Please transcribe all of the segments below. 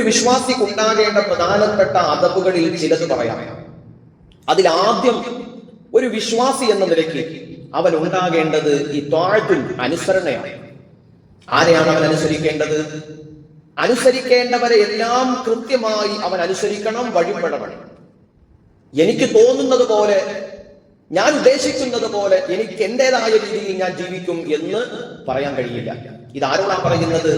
വിശ്വാസിക്ക് ഉണ്ടാകേണ്ട പ്രധാനപ്പെട്ട അദബുകളിൽ ചിലത് പറയാം. അതിലാദ്യം ഒരു വിശ്വാസി എന്ന നിലയ്ക്ക് അവൻ ഉണ്ടാകേണ്ടത് ഈ ത്വാഅത്തുൽ അനുസരണയാണ്. ആരെയാണ് അവൻ അനുസരിക്കേണ്ടത്? അനുസരിക്കേണ്ടവരെ എല്ലാം കൃത്യമായി അവൻ അനുസരിക്കണം, വഴിപ്പെടണം. എനിക്ക് തോന്നുന്നത് പോലെ, ഞാൻ ഉദ്ദേശിക്കുന്നത് പോലെ, എനിക്ക് എന്റേതായ രീതിയിൽ ഞാൻ ജീവിക്കും എന്ന് പറയാൻ കഴിയില്ല. ഇതാരോടാണ് പറയുന്നത്?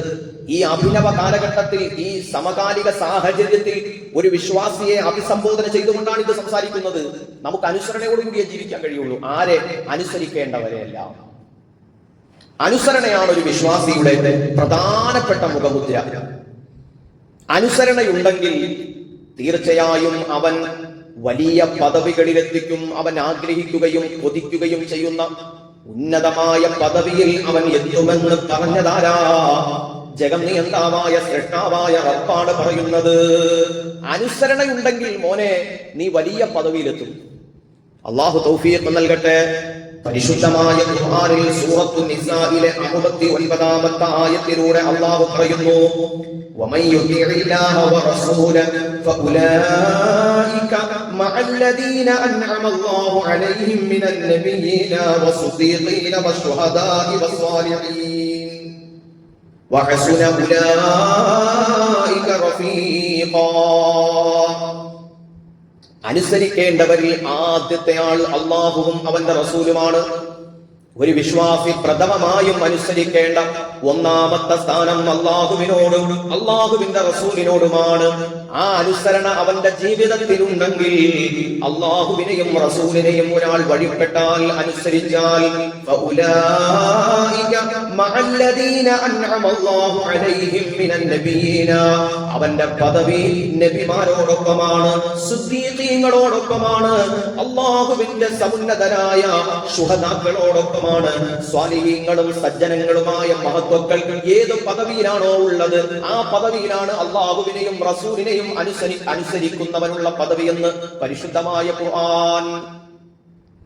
ഈ അഭിനവ കാലഘട്ടത്തിൽ, ഈ സമകാലിക സാഹചര്യത്തിൽ ഒരു വിശ്വാസിയെ അഭിസംബോധന ചെയ്തുകൊണ്ടാണ് ഇത് സംസാരിക്കുന്നത്. നമുക്ക് അനുസരണയോടുകൂടിയേ ജീവിക്കാൻ കഴിയുള്ളൂ. ആരെ? അനുസരിക്കേണ്ടവരെയല്ല. അനുസരണയാണ് ഒരു വിശ്വാസിയുടെ പ്രധാനപ്പെട്ട മുഖമുദ്ര. അനുസരണയുണ്ടെങ്കിൽ തീർച്ചയായും അവൻ വലിയ പദവികളിലെത്തിക്കും. അവൻ ആഗ്രഹിക്കുകയും കൊതിക്കുകയും ചെയ്യുന്ന ഉന്നതമായ പദവിയിൽ അവൻ എത്തുമെന്ന് പറഞ്ഞതാരാ? ജഗന്നിയന്താവായ ശ്രേഷ്ഠാവായ റബ്ബാണ് പറയുന്നത്. അനുസരണയുണ്ടെങ്കിൽ മോനെ നീ വലിയ പദവിയിലെത്തും. അല്ലാഹു തൗഫീഖ് നൽകട്ടെ. പരിശുദ്ധമായ ഖുർആനിൽ സൂറത്തുൻ നിസായിലെ 59ാമത്തെ ആയത്തിലൂടെ അല്ലാഹു പറയുന്നു, ومن يطع الله ورسوله فاولئك مع الذين انعم الله عليهم من النبيين والصديقين والشهداء والصالحين وحسن اولئك رفيقا. അനുസരിക്കേണ്ടവരിൽ ആദ്യത്തെ ആൾ അല്ലാഹുവും അവന്റെ റസൂലുമാണ്. ഒരു വിശ്വാസി പ്രഥമമായും അനുസരിക്കേണ്ട ഒന്നാമത്തെ സ്ഥാനം അല്ലാഹുവിനോടും അല്ലാഹുവിന്റെ റസൂലിനോടുമാണ്. ആ അനുസരണ അവന്റെ ജീവിതത്തിലുണ്ടെങ്കിൽ, അല്ലാഹുവിനെയും റസൂലിനെയും ഒരാൾ വഴിപ്പെട്ടാൽ, അനുസരിച്ചാൽ, അവന്റെ പദവി നബിമാരോടൊപ്പമാണ്, സിദ്ദീഖീങ്ങളോടൊപ്പമാണ്, അല്ലാഹുവിന്റെ സമുന്നതരായ ശുഹദാക്കളോടൊപ്പം, സ്വാലിഹീങ്ങളും സജ്ജനങ്ങളുമായ മഹത്വക്കൾ ഏത് പദവിയിലാണോ ഉള്ളത്, ആ പദവിയിലാണ് അല്ലാഹുവിനെയും റസൂലിനെയും അനുസരിക്കുന്നവനുള്ള പദവി എന്ന് പരിശുദ്ധമായ ഖുർആൻ.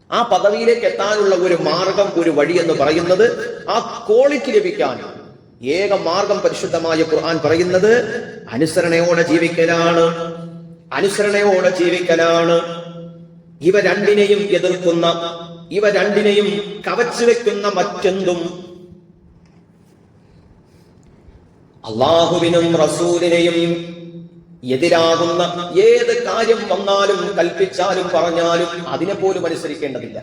ആ പദവിയിലേക്ക് എത്താനുള്ള ഒരു മാർഗം, ഒരു വഴി എന്ന് പറയുന്നത്, ആ ക്വാളിറ്റി ലഭിക്കാൻ ഏക മാർഗം പരിശുദ്ധമായ ഖുർആൻ പറയുന്നത് അനുസരണയോടെ ജീവിക്കലാണ്. അനുസരണയോടെ ജീവിക്കലാണ്. ഇവ രണ്ടിനെയും എതിർക്കുന്ന, ഇവ രണ്ടിനെയും കവച്ചു വെക്കുന്ന മറ്റെന്തും, അല്ലാഹുവിനും റസൂലിനെയും എതിരാകുന്ന ഏത് കാര്യം വന്നാലും, കൽപ്പിച്ചാലും പറഞ്ഞാലും അതിനെ പോലും അനുസരിക്കേണ്ടതില്ല.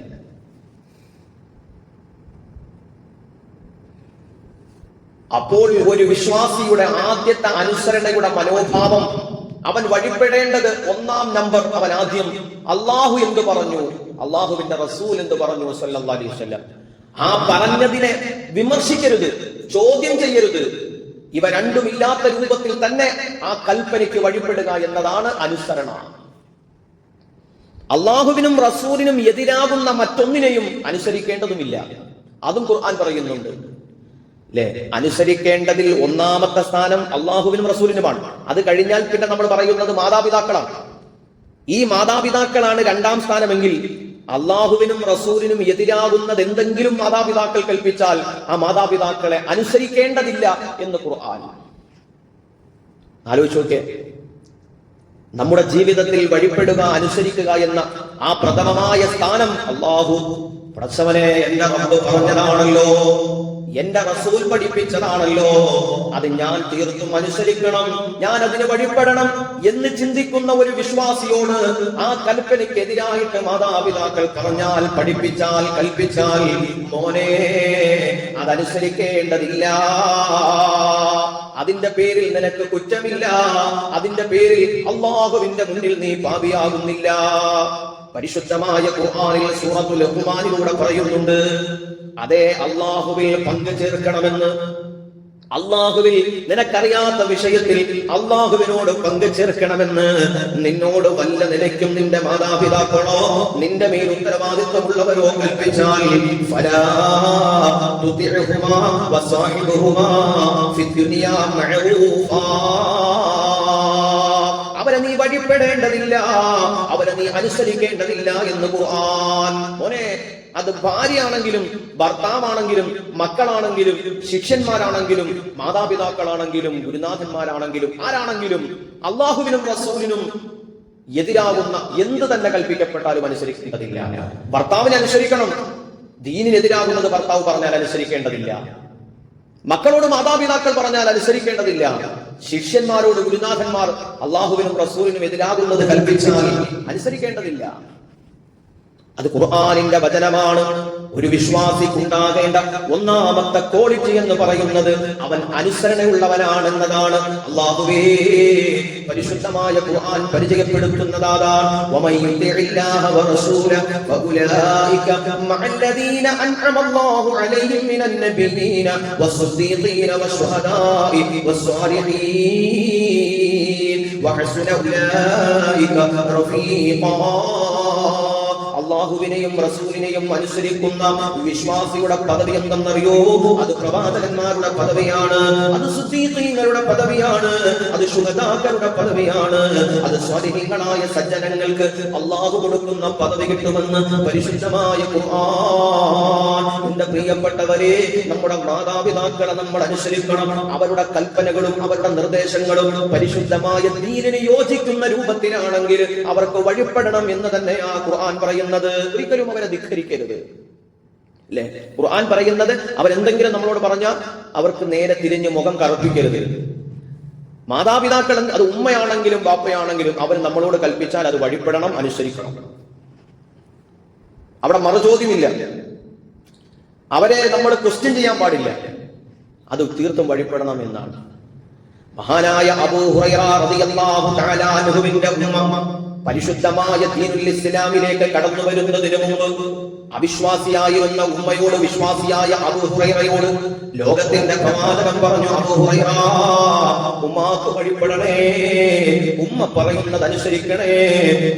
അപ്പോൾ ഒരു വിശ്വാസിയുടെ ആദ്യത്തെ അനുസരണയുടെ മനോഭാവം, അവൻ വഴിപ്പെടേണ്ടത് ഒന്നാം നമ്പർ, അവൻ ആദ്യം അല്ലാഹു എന്ത് പറഞ്ഞു, അല്ലാഹുവിന്റെ റസൂൽ എന്ത് പറഞ്ഞു സല്ലല്ലാഹു അലൈഹി വസല്ലം, ആ പറഞ്ഞതിനെ വിമർശിക്കരുത്, ചോദ്യം ചെയ്യരുത്. ഇവ രണ്ടുമില്ലാത്ത രൂപത്തിൽ തന്നെ ആ കൽപ്പനയ്ക്ക് വഴിപ്പെടുക എന്നതാണ് അനുസരണ. അല്ലാഹുവിനും റസൂലിനും എതിരാകുന്ന മറ്റൊന്നിനെയും അനുസരിക്കേണ്ടതുമില്ല. അതും ഖുർആൻ പറയുന്നുണ്ട് അല്ലെ. അനുസരിക്കേണ്ടതിൽ ഒന്നാമത്തെ സ്ഥാനം അല്ലാഹുവിനും റസൂലിനുമാണ്. അത് കഴിഞ്ഞാൽ പിന്നെ നമ്മൾ പറയുന്നത് മാതാപിതാക്കളാണ്. ഈ മാതാപിതാക്കളാണ് രണ്ടാം സ്ഥാനമെങ്കിൽ, അല്ലാഹുവിനും റസൂലിനും എതിരാകുന്നത് എന്തെങ്കിലും മാതാപിതാക്കൾ കൽപ്പിച്ചാൽ ആ മാതാപിതാക്കളെ അനുസരിക്കേണ്ടതില്ല എന്ന് ഖുർആൻ. ആലോചിച്ച് നോക്കേ, നമ്മുടെ ജീവിതത്തിൽ വഴിപ്പെടുക, അനുസരിക്കുക എന്ന ആ പ്രഥമമായ സ്ഥാനം അല്ലാഹു പ്രസവനെ എന്റെ റബ്ബ് പറഞ്ഞതാണല്ലോ, എന്റെ റസൂൽ പഠിപ്പിച്ചതാണല്ലോ, അത് ഞാൻ തീർത്തും അനുസരിക്കണം, ഞാൻ അതിന് വഴിപ്പെടണം എന്ന് ചിന്തിക്കുന്ന ഒരു വിശ്വാസിയോട് ആ കൽപ്പനയ്ക്കെതിരായിട്ട് മാതാപിതാക്കൾ പറഞ്ഞാൽ, പഠിപ്പിച്ചാൽ, കൽപ്പിച്ചാൽ, മോനെ അതനുസരിക്കേണ്ടതില്ല. അതിന്റെ പേരിൽ നിനക്ക് കുറ്റമില്ല, അതിന്റെ പേരിൽ അല്ലാഹുവിന്റെ മുന്നിൽ നീ പാപിയാകുന്നില്ല. പരിശുദ്ധമായ ഖുർആനിൽ സൂറത്തുൽ ലുഖ്മാനിലൂടെ പറയുന്നുണ്ട്, അതേ അല്ലാഹുവിൽ പങ്കു ചേർക്കണമെന്ന്. അല്ലാഹുവിൽ നിനക്കറിയാത്ത വിഷയത്തിൽ അല്ലാഹുവിനോട് പങ്കു ചേർക്കണമെന്ന് നിന്നോട് വല്ല നിലയ്ക്കും നിന്റെ മാതാപിതാക്കളോ നിന്റെ മേൽ ഉത്തരവാദിത്വമുള്ളവരോ കൽപ്പിച്ചാൽ, ഫലാ തുതിഉഹുമാ വസാഹിബുഹുമാ ഫിദ്ദുനിയാ മഅറൂഫാ, അവരെ നീ വഴിപ്പെടേണ്ടതില്ല, അവരെ നീ അനുസരിക്കേണ്ടതില്ല എന്ന് ഖുർആൻ. മോനെ, അത് ഭാര്യയാണെങ്കിലും ഭർത്താവാണെങ്കിലും മക്കളാണെങ്കിലും ശിഷ്യന്മാരാണെങ്കിലും മാതാപിതാക്കളാണെങ്കിലും ഗുരുനാഥന്മാരാണെങ്കിലും ആരാണെങ്കിലും അള്ളാഹുവിനും റസൂലിനും എതിരാകുന്ന എന്ത് തന്നെ കൽപ്പിക്കപ്പെട്ടാലും അനുസരിക്കേണ്ടതില്ല. ഭർത്താവിനെ അനുസരിക്കണം, ദീനിനെതിരാകുന്നത് ഭർത്താവ് പറഞ്ഞാൽ അനുസരിക്കേണ്ടതില്ല. മക്കളോട് മാതാപിതാക്കൾ പറഞ്ഞാൽ അനുസരിക്കേണ്ടതില്ല. ശിഷ്യന്മാരോട് ഗുരുനാഥന്മാർ അള്ളാഹുവിനും റസൂലിനും എതിരാകുന്നത് കൽപ്പിച്ചാൽ അനുസരിക്കേണ്ടതില്ല. അത് ഖുർആനിന്റെ വചനമാണ്. ഒരു വിശ്വാസിക്കുണ്ടാകേണ്ട ഒന്നാമത്തെ ക്വാളിറ്റി എന്ന് പറയുന്നത് അവൻ അനുസരണയുള്ളവനാണെന്നതാണ്. അല്ലാഹുവേ, പരിശുദ്ധമായ ഖുർആൻ പരിചയപ്പെടുത്തുന്നതാണ്. വമൻ യുതിഇല്ലാഹ വറസൂലഹു ഫഉലൈക മഅല്ലദീന അൻഅമല്ലാഹു അലൈഹിം മിനൻ നബിയ്യീന വസ്സദ്ദീഖീന വശുഹദാഇ വസ്സാലിഹീൻ വഹസ്ന ഉലൈക റഫീഖാ. അള്ളാഹുവിനെയും റസൂലിനെയും അനുസരിക്കുന്ന വിശ്വാസിയുടെ പദവി എന്തെന്നറിയോ? അത് പ്രവാചകന്മാരുടെ പദവിയാണ്, അത് സിദ്ദീഖീങ്ങളുടെ പദവിയാണ്, അത് ശുഹദാക്കളുടെ പദവിയാണ്, അത് സ്വാലിഹീങ്ങളായ സജ്ജനങ്ങൾക്ക് അള്ളാഹു കൊടുക്കുന്ന പദവി കിട്ടുമെന്ന് പരിശുദ്ധമായ ഖുർആൻ. എന്റെ പ്രിയപ്പെട്ടവരെ, നമ്മുടെ മാതാപിതാക്കളെ നമ്മൾ അനുസരിക്കണം. അവരുടെ കൽപ്പനകളും അവരുടെ നിർദ്ദേശങ്ങളും പരിശുദ്ധമായ ദീനിന് യോജിക്കുന്ന രൂപത്തിലാണെങ്കിൽ അവർക്ക് വഴിപ്പെടണം എന്ന് തന്നെയാ ഖുർആൻ പറയുന്നത്. ഒരിക്കലും അവരെ ധിക്കരിക്കരുത്. അല്ലെ, ഖുർആൻ പറയുന്നത് അവരെന്തെങ്കിലും നമ്മളോട് പറഞ്ഞാൽ അവർക്ക് നേരെ തിരിഞ്ഞ് മുഖം കറുപ്പിക്കരുത്. മാതാപിതാക്കൾ, അത് ഉമ്മയാണെങ്കിലും ബാപ്പയാണെങ്കിലും, അവർ നമ്മളോട് കൽപ്പിച്ചാൽ അത് വഴിപ്പെടണം, അനുസരിക്കണം. അവിടെ മറുചോദ്യമില്ല. അവരെ നമ്മൾ ക്വസ്റ്റ്യൻ ചെയ്യാൻ പാടില്ല. അത് തീർത്തും വഴിപ്പെടണം എന്നാണ്. മഹാനായ അബൂ ഹുറൈറ റളിയല്ലാഹു തആല അൻഹുവിന്റെ ഉമ്മ പരിശുദ്ധമായ ദീനുൽ ഇസ്ലാമിലേക്ക് കടന്നു വരുന്നതിന് മുമ്പ് അവിശ്വാസിയായിരുന്ന ഉമ്മയോട് വിശ്വാസിയായ അബൂ ഹുറൈറയോട് ലോകത്തിന്റെ പ്രവാചകൻ പറഞ്ഞു, അബൂ ഹുറൈറ, ഉമ്മാക്ക് വഴിപ്പെടണേ, ഉമ്മ പറയുന്നത് അനുസരിക്കണേ,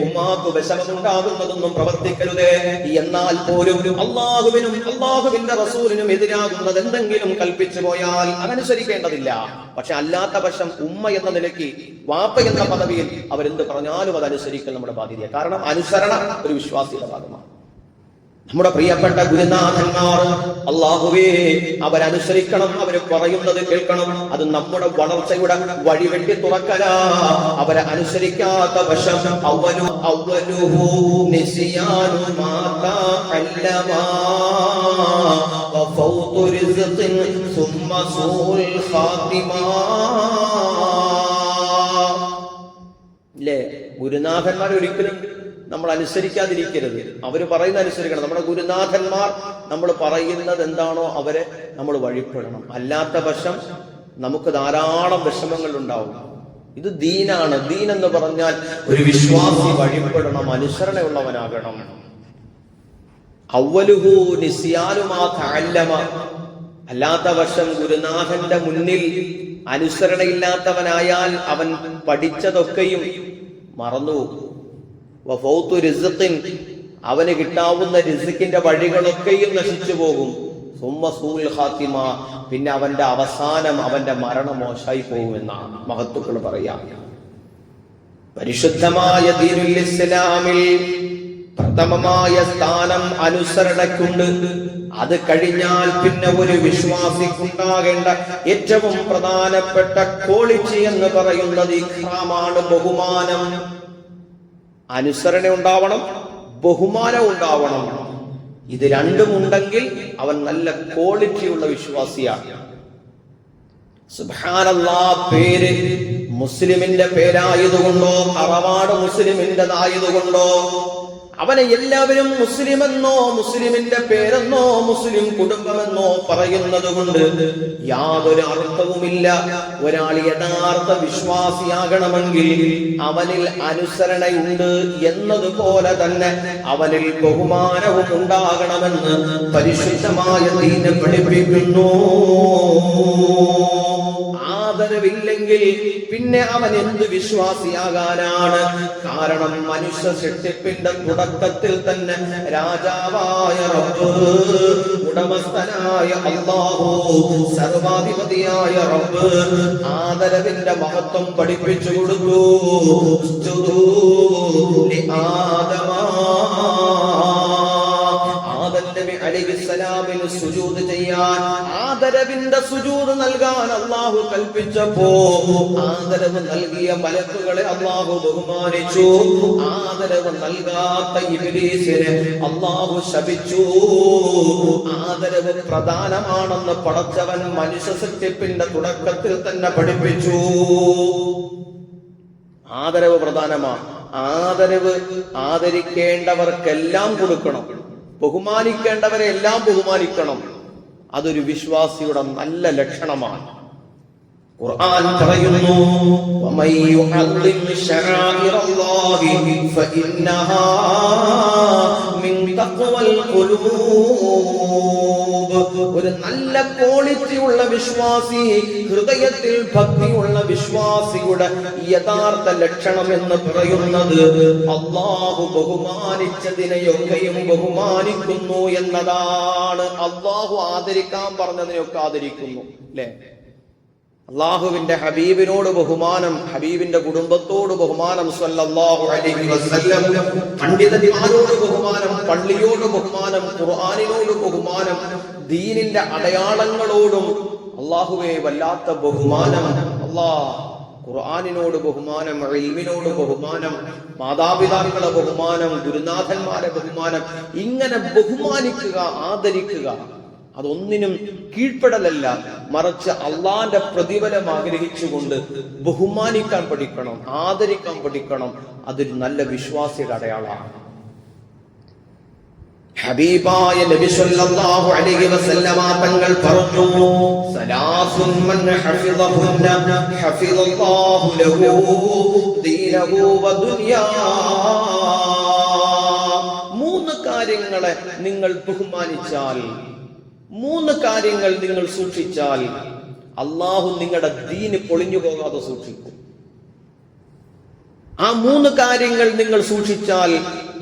ഉമ്മാക്ക് വിഷമമുണ്ടാകുന്നതൊന്നും പ്രവർത്തിക്കരുതേ. എന്നാൽ പോലും അള്ളാഹുവിനും അള്ളാഹുവിന്റെ റസൂലിനും എതിരാകുന്നത് എന്തെങ്കിലും കൽപ്പിച്ചു പോയാൽ അതനുസരിക്കേണ്ടതില്ല. പക്ഷെ അല്ലാത്ത പക്ഷം ഉമ്മ എന്ന നിലയ്ക്ക്, വാപ്പ എന്ന പദവിയിൽ അവരെന്ത് പറഞ്ഞാലും അതനുസരിക്കൽ നമ്മുടെ ബാധ്യത. കാരണം അനുസരണ ഒരു വിശ്വാസിയുടെ ഭാഗമാണ്. നമ്മുടെ പ്രിയപ്പെട്ട ഗുരുനാഥന്മാർ, അല്ലാഹുവേ, അവരനുസരിക്കണം, അവർ പറയുന്നത് കേൾക്കണം. അത് നമ്മുടെ വളർച്ചയുടെ വഴിവെട്ടി തുറക്കലാ. അവരെ അനുസരിക്കാത്ത വശം അവലുഹു നിസ്യാനു മാ തഅല്ലമാ വഫൗതു റിസ്ഖിൻ സുമ്മ സൂൽ ഖാതിമാ. ഗുരുനാഥന്മാർ ഒരിക്കലും നമ്മൾ അനുസരിക്കാതിരിക്കരുത്. അവര് പറയുന്ന അനുസരിക്കണം. നമ്മുടെ ഗുരുനാഥന്മാർ നമ്മൾ പറയുന്നത് എന്താണോ അവരെ നമ്മൾ വഴിപ്പെടണം. അല്ലാത്ത പക്ഷം നമുക്ക് ധാരാളം വിഷമങ്ങൾ ഉണ്ടാവും. ഇത് ദീനാണ്. ദീൻ എന്ന് പറഞ്ഞാൽ ഒരു വിശ്വാസി വഴിപ്പെടണം, അനുസരണയുള്ളവനാകണം. അവലുഹു നിസ്യാനുമാ തഅല്ലമ. അല്ലാത്ത പക്ഷം ഗുരുനാഥന്റെ മുന്നിൽ അനുസരണയില്ലാത്തവനായാൽ അവൻ പഠിച്ചതൊക്കെയും മറന്നു. വഫൗതു റിസ്ഖിൻ, അവന് കിട്ടാവുന്ന റിസ്ഖിന്റെ വഴികളൊക്കെയും നശിച്ചു പോകും. സുമ്മ സൂൽ ഖാതിമ, പിന്നെ അവന്റെ അവസാനം, അവന്റെ മരണം മോശമായി പോകുമെന്നാണ് മഹത്തുക്കൾ പറയാം. പരിശുദ്ധമായ ദീനുൽ ഇസ്ലാമിൽ പ്രഥമമായ സ്ഥാനം അനുസരണയ്ക്കുണ്ട്. അത് കഴിഞ്ഞാൽ പിന്നെ ഒരു വിശ്വാസിക്കുണ്ടാകേണ്ട ഏറ്റവും പ്രധാനപ്പെട്ട ക്വാളിറ്റി എന്ന് പറയുന്നത് ഇക്റാമാണ്, ബഹുമാനം. അനുസരണ ഉണ്ടാവണം, ബഹുമാനം ഉണ്ടാവണം. ഇത് രണ്ടും ഉണ്ടെങ്കിൽ അവൻ നല്ല ക്വാളിറ്റിയുള്ള വിശ്വാസിയാണ്. സുബ്ഹാനല്ലാഹ്, പേര് മുസ്ലിമിന്റെ പേരായതുകൊണ്ടോ അറവാട് മുസ്ലിമിന്റേതായതുകൊണ്ടോ അവനെ എല്ലാവരും മുസ്ലിമെന്നോ മുസ്ലിമിന്റെ പേരെന്നോ മുസ്ലിം കുടുംബമെന്നോ പറയുന്നത് കൊണ്ട് യാതൊരു അർത്ഥവുമില്ല. ഒരാൾ യഥാർത്ഥ വിശ്വാസിയാകണമെങ്കിൽ അവനിൽ അനുസരണയുണ്ട് എന്നതുപോലെ തന്നെ അവനിൽ ബഹുമാനവും ഉണ്ടാകണമെന്ന് പരിശുദ്ധമായ ദീൻ പഠിപ്പിക്കുന്നു. ആദരവില്ലെങ്കിൽ പിന്നെ അവൻ എന്ത് വിശ്വാസിയാകാനാണ്? കാരണം മനുഷ്യ സൃഷ്ടിപ്പിന്റെ തുടക്കത്തിൽ തന്നെ രാജാവായ റബ്ബ്, ഉടമസ്ഥനായ അല്ലാഹു, സർവാധിപതിയായ റബ്ബ് ആദരവിന്റെ മഹത്വം പഠിപ്പിച്ചു കൊടുത്തു. ആദം അലൈഹിസ്സലാമിന് സുജൂദ് ചെയ്യാൻ, ആദരവിന്റെ സുജൂദ് നൽകാൻ അല്ലാഹു കൽപ്പിച്ചപ്പോ ആദരവ് നൽകിയ മലക്കുകളെ അല്ലാഹു ബഹുമാനിച്ചു. ആദരവ് നൽകാത്ത ഇബ്ലീസിനെ അല്ലാഹു ശപിച്ചു. ആദരവ് പ്രധാനമാണെന്ന് പടച്ചവൻ മനുഷ്യ സൃഷ്ടിപ്പിന്റെ തുടക്കത്തിൽ തന്നെ പഠിപ്പിച്ചു. ആദരവ് പ്രധാനമാണ്. ആദരിക്കേണ്ടവർക്കെല്ലാം കൊടുക്കണം, ബഹുമാനിക്കേണ്ടവരെ എല്ലാം ബഹുമാനിക്കണം. അതൊരു വിശ്വാസിയുടെ നല്ല ലക്ഷണമാണ്. ഖുർആൻ പറയുന്നു, വമൻ യുഅദ്ദിം ശആഇറല്ലാഹി ഫഇന്നഹാ മിൻ തഖ്വൽ ഖുലൂബ്. ഒരു നല്ല ക്വാളിറ്റി ഉള്ള വിശ്വാസി, ഹൃദയത്തിൽ ഭക്തിയുള്ള വിശ്വാസിയുടെ യഥാർത്ഥ ലക്ഷണം എന്ന് പറയുന്നത് അല്ലാഹു ബഹുമാനിച്ചതിനെയൊക്കെയും ബഹുമാനിക്കുന്നു എന്നതാണ്. അല്ലാഹു ആദരിക്കാൻ പറഞ്ഞതിനെയൊക്കെ ആദരിക്കുന്നു, അല്ലേ? അള്ളാഹുവിന്റെ ഹബീബിനോട് ബഹുമാനം, ഹബീബിന്റെ കുടുംബത്തോട് ബഹുമാനം, സ്വല്ലല്ലാഹു അലൈഹി വസല്ലം, പണ്ഡിതന്മാരോട് ബഹുമാനം, പള്ളിയോട് ബഹുമാനം, ഖുർആനിനോട് ബഹുമാനം, ദീനിന്റെ അടയാളങ്ങളോടും അള്ളാഹുവേ വല്ലാത്ത ബഹുമാനം. ഖുർആനിനോട് ബഹുമാനം, ഇൽമിനോട് ബഹുമാനം, മാതാപിതാക്കളെ ബഹുമാനം, ഗുരുനാഥന്മാരെ ബഹുമാനം, ഇങ്ങനെ ബഹുമാനിക്കുക, ആദരിക്കുക. അതൊന്നിനും കീഴ്പ്പെടലല്ല, മറിച്ച് അള്ളാന്റെ പ്രതിഫലം ആഗ്രഹിച്ചുകൊണ്ട് ബഹുമാനിക്കാൻ പഠിക്കണം, ആദരിക്കാൻ പഠിക്കണം. അതൊരു നല്ല വിശ്വാസിയുടെ അടയാളമാണ്. ഹബീബായ നബി സല്ലല്ലാഹു അലൈഹി വസല്ലമ തങ്ങൾ പറഞ്ഞു, സലാസുൻ മൻ ഹഫിളഹുന്ന ഹഫിളല്ലാഹു ലഹു ദീനഹു വദുനിയാ. മൂന്ന് കാര്യങ്ങളെ നിങ്ങൾ ബഹുമാനിച്ചാൽ, മൂന്ന് കാര്യങ്ങൾ നിങ്ങൾ സൂക്ഷിച്ചാൽ അള്ളാഹു നിങ്ങളുടെ ദീന് പൊളിഞ്ഞു പോകാതെ സൂക്ഷിക്കും. ആ മൂന്ന് കാര്യങ്ങൾ നിങ്ങൾ സൂക്ഷിച്ചാൽ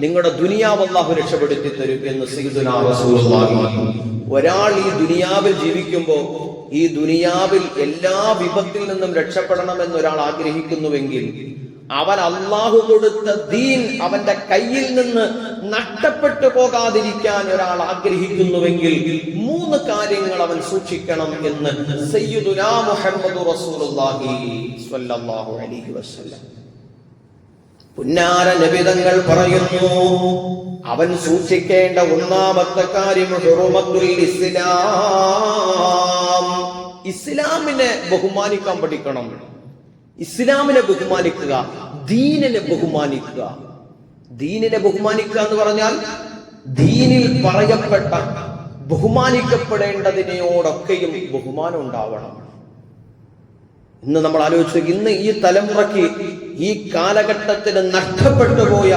നിങ്ങളുടെ ദുനിയാവ് അള്ളാഹു രക്ഷപ്പെടുത്തി തരും എന്ന് സയ്യിദുനാ റസൂലുള്ളാഹി. ഒരാൾ ഈ ദുനിയാവിൽ ജീവിക്കുമ്പോ ഈ ദുനിയാവിൽ എല്ലാ വിപത്തിൽ നിന്നും രക്ഷപ്പെടണമെന്ന് ഒരാൾ ആഗ്രഹിക്കുന്നുവെങ്കിൽ, അവൻ അള്ളാഹു കൊടുത്ത ദീൻ അവന്റെ കയ്യിൽ നിന്ന് നഷ്ടപ്പെട്ടു പോകാതിരിക്കാൻ ഒരാൾ ആഗ്രഹിക്കുന്നുവെങ്കിൽ മൂന്ന് കാര്യങ്ങൾ അവൻ സൂക്ഷിക്കണം എന്ന് സയ്യിദുനാ മുഹമ്മദ് റസൂലുള്ളാഹി സ്വല്ലല്ലാഹു അലൈഹി വസല്ലം. പുന്നാര നബിതങ്ങൾ പറയുന്നു, അവൻ സൂക്ഷിക്കേണ്ട ഒന്നാമത്തെ കാര്യം ഹുറുമത്തുൽ ഇസ്ലാം. ഇസ്ലാമിനെ ബഹുമാനിക്കാൻ പഠിക്കണം. ഇസ്ലാമിനെ ബഹുമാനിക്കുക, ദീനിനെ ബഹുമാനിക്കുക. ദീനിനെ ബഹുമാനിക്കുക എന്ന് പറഞ്ഞാൽ ദീനിൽ പറയപ്പെട്ട ബഹുമാനിക്കപ്പെടേണ്ടതിനോടൊക്കെയും ബഹുമാനം ഉണ്ടാവണം. ഇന്ന് നമ്മൾ ആലോചിച്ചു, ഇന്ന് ഈ തലമുറയ്ക്ക്, ഈ കാലഘട്ടത്തിന് നഷ്ടപ്പെട്ടു പോയ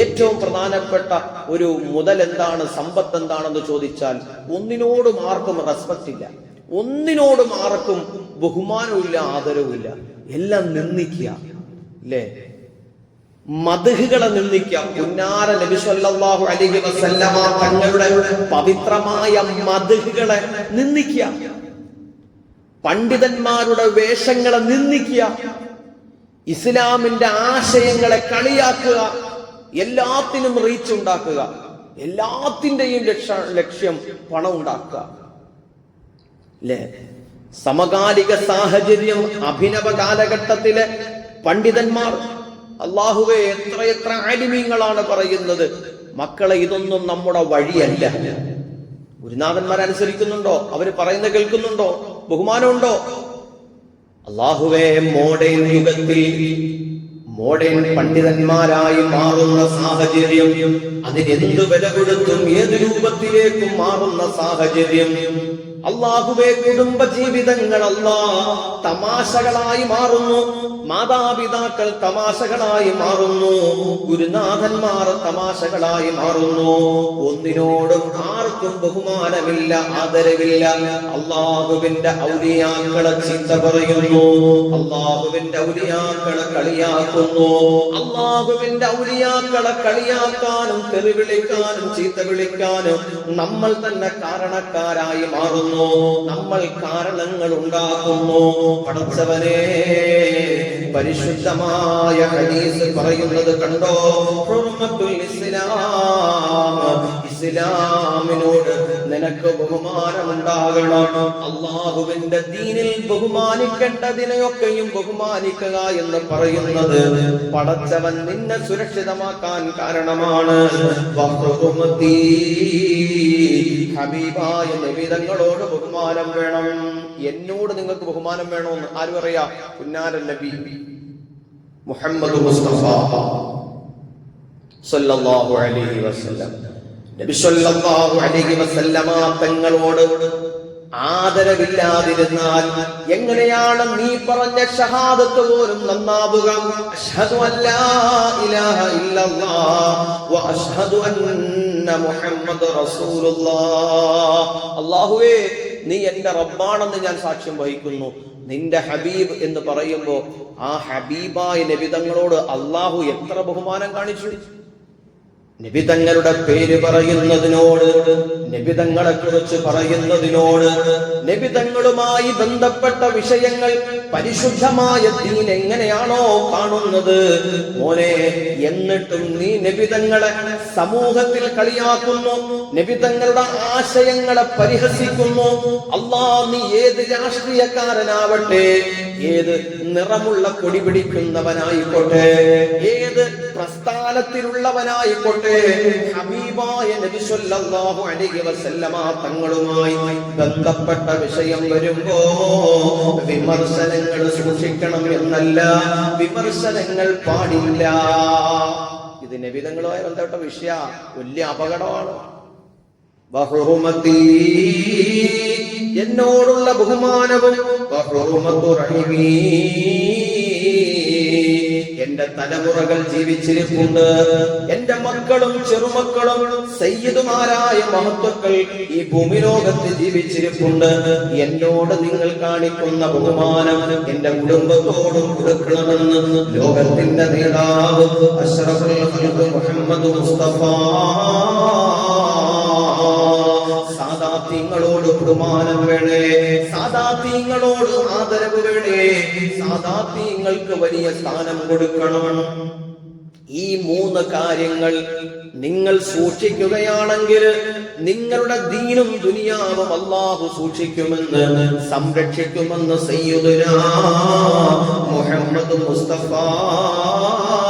ഏറ്റവും പ്രധാനപ്പെട്ട ഒരു മുതൽ എന്താണ്, സമ്പത്ത് എന്താണെന്ന് ചോദിച്ചാൽ ഒന്നിനോടും ആർക്കും റെസ്പെക്ട് ഇല്ല, ഒന്നിനോടും ആർക്കും ബഹുമാനമില്ല, ആദരവില്ല. എല്ലാം നിന്ദിക്കുക, അല്ലേ? മദ്ഹുകളെ നിന്ദിക്കുക. പുന്നാര നബി സല്ലല്ലാഹു അലൈഹി വസല്ലമ തങ്ങളുടെ പവിത്രമായ മദ്ഹുകളെ നിന്ദിക്കുക, പണ്ഡിതന്മാരുടെ വേഷങ്ങളെ നിന്ദിക്കുക, ഇസ്ലാമിന്റെ ആശയങ്ങളെ കളിയാക്കുക, എല്ലാത്തിനും റീച്ച് ഉണ്ടാക്കുക, എല്ലാത്തിന്റെയും ലക്ഷ്യം പണം ഉണ്ടാക്കുക, അല്ലേ? സമകാലിക സാഹചര്യം, അഭിനവ കാലഘട്ടത്തിലെ പണ്ഡിതന്മാർ, അല്ലാഹുവേ എത്രയെത്ര ആലിമീങ്ങളാണ് പറയുന്നത്, മക്കളെ ഇതൊന്നും നമ്മുടെ വഴിയല്ല. ഗുരുനാഥന്മാരനുസരിക്കുന്നുണ്ടോ? അവര് പറയുന്നത് കേൾക്കുന്നുണ്ടോ? ബഹുമാനമുണ്ടോ? അല്ലാഹുവേ, മോഡേൺ യുഗത്തിൽ മോഡേൺ പണ്ഡിതന്മാരായി മാറുന്ന സാഹചര്യം, അതിനെന്ത് വില കൊടുത്തും ഏത് രൂപത്തിലേക്കും മാറുന്ന സാഹചര്യം, അല്ലാഹുവേ, കുടുംബ ജീവിതങ്ങൾ തമാശകളായി മാറുന്നു, മാതാപിതാക്കൾ തമാശകളായി മാറുന്നു, ഗുരുനാഥന്മാർ തമാശകളായി മാറുന്നു. ഒന്നിനോടും ആർക്കും ബഹുമാനമില്ല, ആദരവില്ല. അല്ലാഹുവിന്റെ ഔലിയാക്കളെ ചീത്ത പറയുന്നു, അല്ലാഹുവിന്റെ ഔലിയാക്കളെ കളിയാക്കുന്നു. അല്ലാഹുവിന്റെ ഔലിയാക്കളെ കളിയാക്കാനും തെറി വിളിക്കാനും ചീത്ത വിളിക്കാനും നമ്മൾ തന്നെ കാരണക്കാരായി മാറുന്നു. നമ്മൾ കാരണങ്ങൾ ഉണ്ടാക്കുന്നു. പടച്ചവനെ, പരിശുദ്ധമായ ഹദീസ് പറയുന്നത് കണ്ടോ, ഹുർമത്തുൽ ഇസ്ലാം, ഇസ്ലാമിനോട് നിനക്ക് ബഹുമാനമുണ്ടാകണം. അള്ളാഹുവിന്റെ ദീനിൽ ബഹുമാനിക്കേണ്ടതിനെയൊക്കെയും ബഹുമാനിക്കുക എന്ന് പറയുന്നത് പടച്ചവൻ നിന്നെ സുരക്ഷിതമാക്കാൻ കാരണമാണ്. ഹബീബായ നബി തങ്ങളോട് ബഹുമാനം വേണം. എന്നോട് നിങ്ങൾക്ക് ബഹുമാനം വേണമെന്ന് ആര് പറയാ? പുന്നാരൻ നബി മുഹമ്മദ് മുസ്തഫ സല്ലല്ലാഹു അലൈഹി വസല്ലം. നബി സല്ലല്ലാഹു അലൈഹി വസല്ലമ തങ്ങളോട് ആദരവില്ലാതിരുന്നാൽ എങ്ങനെയാണ് നീ പറഞ്ഞ ഷഹാദത്ത് പോലും നന്നാവുക? അഷ്ഹദു അല്ലാ ഇലാഹ ഇല്ലല്ലാഹ് വ അഷ്ഹദു അന്ന മുഹമ്മദ് റസൂലുള്ളാഹ്. അല്ലാഹുവേ, നീ എന്റെ റബ്ബാണെന്ന് ഞാൻ സാക്ഷ്യം വഹിക്കുന്നു. നിന്റെ ഹബീബ് എന്ന് പറയുമ്പോ ആ ഹബീബായ നബി തങ്ങളോട് അല്ലാഹു എത്ര ബഹുമാനം കാണിച്ചു. നബി തങ്ങളുടെ പേര് പറയുന്നതിനോട്, നബി തങ്ങളെ കുറിച്ച് പറയുന്നതിനോട്, നബി തങ്ങളുമായി ബന്ധപ്പെട്ട വിഷയങ്ങൾ പരിശുദ്ധമായ ദീൻ എങ്ങനെയാണോ കാണുന്നത് മോനെ, എന്നിട്ടും നീ നബി തങ്ങളെ സമൂഹത്തിൽ കളിയാക്കുന്നു, നബി തങ്ങളുടെ ആശയങ്ങളെ പരിഹസിക്കുന്നു. അല്ലാ, നീ ഏത് രാഷ്ട്രീയക്കാരനാവട്ടെ, ഏത് നിറമുള്ള കൊടി പിടിക്കുന്നവനായിക്കോട്ടെ, ഏത് പ്രസ്ഥാനത്തിലുള്ളവനായിക്കോട്ടെ, ഹബീബായ നബി സല്ലല്ലാഹു അലൈഹി വസല്ലമ തങ്ങളുമായി ബന്ധപ്പെട്ട വിഷയം വരുമ്പോ വിമർശനങ്ങൾ സൂക്ഷിക്കണം എന്നല്ല, വിമർശനങ്ങൾ പാടില്ല. ഇത് നബി തങ്ങളുമായി ബന്ധപ്പെട്ട വിഷയ വലിയ അപകടമാണ്. ബഹുറുമത്തി, എന്നോടുള്ള ബഹുമാനവും, ബഹുറുമത്തു റഹീമി, എന്റെ തലമുറകൾ ജീവിച്ചിരിപ്പുണ്ട്, എന്റെ മക്കളും ചെറുമക്കളും സയ്യിദുമാരായ മഹത്വക്കൾ ഈ ഭൂമിലോകത്ത് ജീവിച്ചിരിപ്പുണ്ട്. എന്നോട് നിങ്ങൾ കാണിക്കുന്ന ബഹുമാനം എന്റെ കുടുംബത്തോടും കൊടുക്കണമെന്ന് ലോകത്തിന്റെ നേതാവ് അഷ്റഫുൽ ഖൽഖ് മുഹമ്മദ് മുസ്തഫ സാദാത്യങ്ങളോട് ബഹുമാനം വേണേ, സാദാത്യങ്ങളോട് ആദരവ് വേണേ, സാദാത്യങ്ങൾക്ക് വലിയ സ്ഥാനം കൊടുക്കണം. ഈ 3 കാര്യങ്ങൾ നിങ്ങൾ സൂക്ഷിക്കുകയാണെങ്കിൽ നിങ്ങളുടെ ദീനും ദുനിയാവും അല്ലാഹു സൂക്ഷിക്കുമെന്ന്, സംരക്ഷിക്കുമെന്ന് സയ്യിദുനാ മുഹമ്മദ് മുസ്തഫ